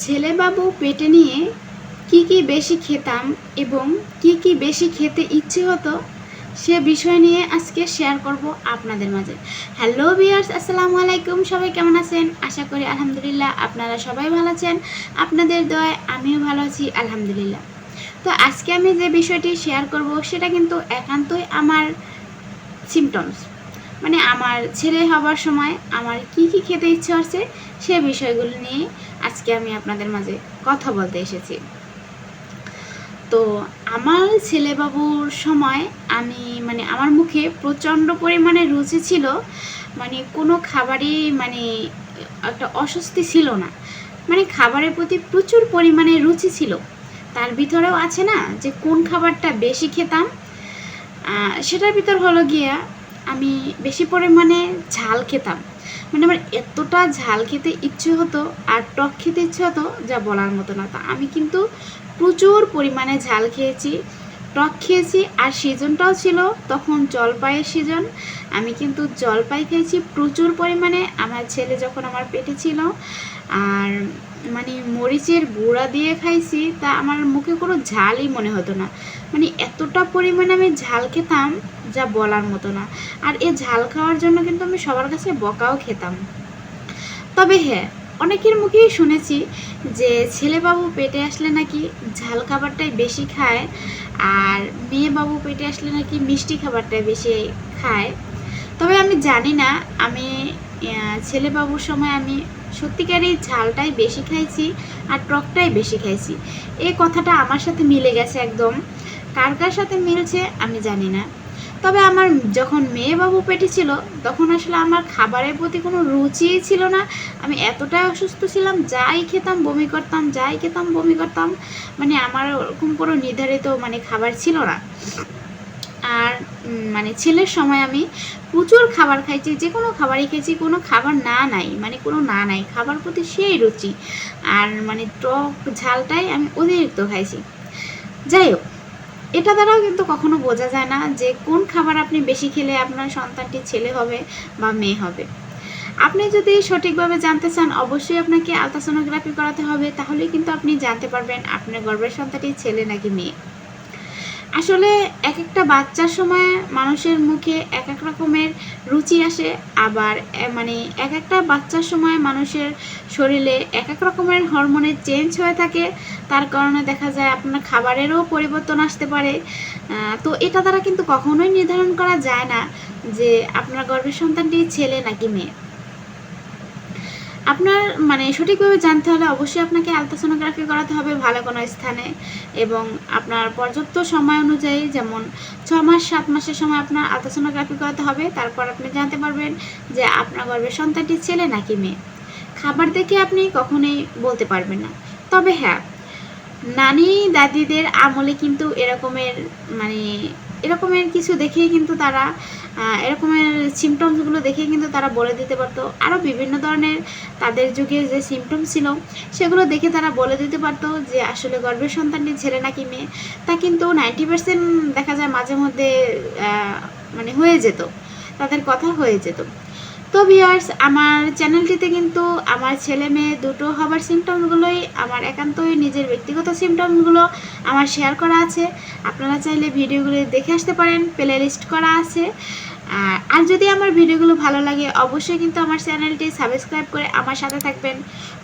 ছেলেবাবু পেটে নিয়ে কি বেশি খেতাম এবং কি বেশি খেতে ইচ্ছে হতো সে বিষয় নিয়ে আজকে শেয়ার করব আপনাদের মাঝে। হ্যালো ভিউয়ার্স, আসসালামু আলাইকুম। সবাই কেমন আছেন? আশা করি আলহামদুলিল্লাহ আপনারা সবাই ভালো আছেন। আপনাদের দয়ায় আমিও ভালো আছি আলহামদুলিল্লাহ। তো আজকে আমি যে বিষয়টি শেয়ার করব সেটা কিন্তু একান্তই আমার সিমটমস, মানে আমার ছেলে হবার সময় আমার কি খেতে ইচ্ছে হচ্ছে সে বিষয়গুলো নিয়ে আজকে আমি আপনাদের মাঝে কথা বলতে এসেছি। তো আমার ছেলেবাবুর সময় আমি আমার মুখে প্রচণ্ড পরিমাণে রুচি ছিল, কোনো খাবারই একটা অস্বস্তি ছিল না, খাবারের প্রতি প্রচুর পরিমাণে রুচি ছিল। তার ভিতরেও আছে না যে কোন খাবারটা বেশি খেতাম, সেটার ভিতর হলো গিয়া আমি বেশি পরিমাণে ঝাল খেতাম। আমার এতটা ঝাল খেতে ইচ্ছে হতো আর টক খেতে ইচ্ছে হতো যা বলার মতো না। তা আমি কিন্তু প্রচুর পরিমাণে ঝাল খেয়েছি, টক খেয়েছি, আর সিজনটাও ছিল তখন জলপাইয়ের সিজন। আমি কিন্তু জলপাই খেয়েছি প্রচুর পরিমাণে আমার ছেলে যখন আমার পেটে ছিল। আর মরিচের গুঁড়া দিয়ে খাইছি, তা আমার মুখে কোনো ঝালই মনে হতো না। এতটা পরিমাণে আমি ঝাল খেতাম যা বলার মতো না। আর এই ঝাল খাওয়ার জন্য কিন্তু আমি সবার কাছে বকাও খেতাম। তবে হ্যাঁ, অনেকের মুখেই শুনেছি যে ছেলেবাবু পেটে আসলে নাকি ঝাল খাবারটাই বেশি খায়, আর মেয়েবাবু পেটে আসলে নাকি মিষ্টি খাবারটাই বেশি খায়। তবে আমি জানি না, আমি ছেলেবাবুর সময় আমি সত্যিকারই ঝালটাই বেশি খাইছি আর টকটাই বেশি খাইছি। এই কথাটা আমার সাথে মিলে গেছে একদম। কার কার সাথে মিলছে আমি জানি না। তবে আমার যখন মেয়েবাবু পেটে ছিল তখন আসলে আমার খাবারের প্রতি কোনো রুচিই ছিল না। আমি এতটাই অসুস্থ ছিলাম, যাই খেতাম বমি করতাম, যাই খেতাম বমি করতাম। আমার ওরকম কোনো নির্ধারিত খাবার ছিল না। আর ছেলের সময় আমি প্রচুর খাবার খাইছি, যে কোনো খাবারই খেয়েছি, কোনো খাবার না নাই, কোনো না নাই, খাবার প্রতি সেই রুচি। আর টক ঝালটাই আমি অতিরিক্ত খাইছি। যাই হোক, এটা দ্বারাও কিন্তু কখনো বোঝা যায় না যে কোন খাবার আপনি বেশি খেলে আপনার সন্তানটি ছেলে হবে বা মেয়ে হবে। আপনি যদি সঠিকভাবে জানতে চান অবশ্যই আপনাকে আলট্রাসোনোগ্রাফি করাতে হবে, তাহলেই কিন্তু আপনি জানতে পারবেন আপনার গর্ভের সন্তানটি ছেলে নাকি মেয়ে। আসলে এক একটা বাচ্চার সময় মানুষের মুখে এক এক রকমের রুচি আসে, আবার এক একটা বাচ্চার সময় মানুষের শরীরে এক এক রকমের হরমোনের চেঞ্জ হয়ে থাকে। তার কারণে দেখা যায় আপনার খাবারেরও পরিবর্তন আসতে পারে। তো এটা দ্বারা কিন্তু কখনোই নির্ধারণ করা যায় না যে আপনার গর্ভের সন্তানটি ছেলে নাকি মেয়ে। আপনার সঠিকভাবে জানতে হলে অবশ্যই আপনাকে আলট্রাসোনোগ্রাফি করাতে হবে ভালো কোনো স্থানে, এবং আপনার পর্যাপ্ত সময় অনুযায়ী, যেমন 6 মাস 7 মাসের সময় আপনার আলট্রাসোনোগ্রাফি করাতে হবে। তারপর আপনি জানতে পারবেন যে আপনার গর্ভের সন্তানটি ছেলে নাকি মেয়ে। খাবার দেখে আপনি কখনোই বলতে পারবেন না। তবে হ্যাঁ, নানি দাদিদের আমলে কিন্তু এরকমের কিছু দেখেই কিন্তু তারা এরকমের সিমটমসগুলো দেখেই কিন্তু তারা বলে দিতে পারতো। আরও বিভিন্ন ধরনের তাদের যুগে যে সিমটমস ছিল সেগুলো দেখে তারা বলে দিতে পারতো যে আসলে গর্ভের সন্তানটি ছেলে নাকি মেয়ে। তা কিন্তু 90% দেখা যায় মাঝে মধ্যে হয়ে যেত, তাদের কথা হয়ে যেত। তো ভিউয়ার্স, আমার চ্যানেলটিতে কিন্তু আমার ছেলে মেয়ে দুটো হবার সিমটমসগুলোই, আমার একান্তই নিজের ব্যক্তিগত সিমটমসগুলো আমার শেয়ার করা আছে। আপনারা চাইলে ভিডিওগুলো দেখে আসতে পারেন, প্লে লিস্ট করা আছে। আর যদি আমার ভিডিওগুলো ভালো লাগে অবশ্যই কিন্তু আমার চ্যানেলটি সাবস্ক্রাইব করে আমার সাথে থাকবেন।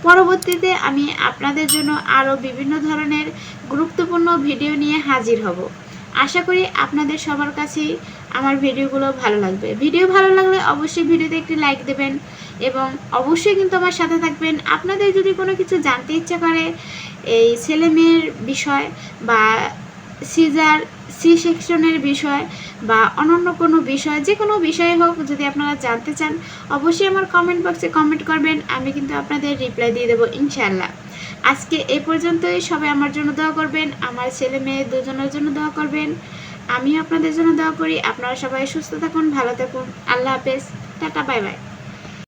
পরবর্তীতে আমি আপনাদের জন্য আরও বিভিন্ন ধরনের গুরুত্বপূর্ণ ভিডিও নিয়ে হাজির হব। আশা করি আপনাদের সবার কাছেই আমার ভিডিওগুলো ভালো লাগবে। ভিডিও ভালো লাগলে অবশ্যই ভিডিওতে একটি লাইক দেবেন এবং অবশ্যই কিন্তু আমার সাথে থাকবেন। আপনাদের যদি কোনো কিছু জানতে ইচ্ছা করে এই ছেলে মেয়ের বিষয় বা সিজার সি সেকশনের বিষয় বা অন্যান্য কোনো বিষয়, যে কোনো বিষয়ে হোক, যদি আপনারা জানতে চান অবশ্যই আমার কমেন্ট বক্সে কমেন্ট করবেন, আমি কিন্তু আপনাদের রিপ্লাই দিয়ে দেবো ইনশাআল্লাহ। আজকে এই পর্যন্তই। সবাই আমার জন্য দোয়া করবেন, আমার ছেলে মেয়ে দুজনের জন্য দোয়া করবেন, আমিও আপনাদের জন্য দোয়া করি। আপনারা সবাই সুস্থ থাকুন, ভালো থাকুন। আল্লাহ হাফেজ, টাটা, বাই বাই।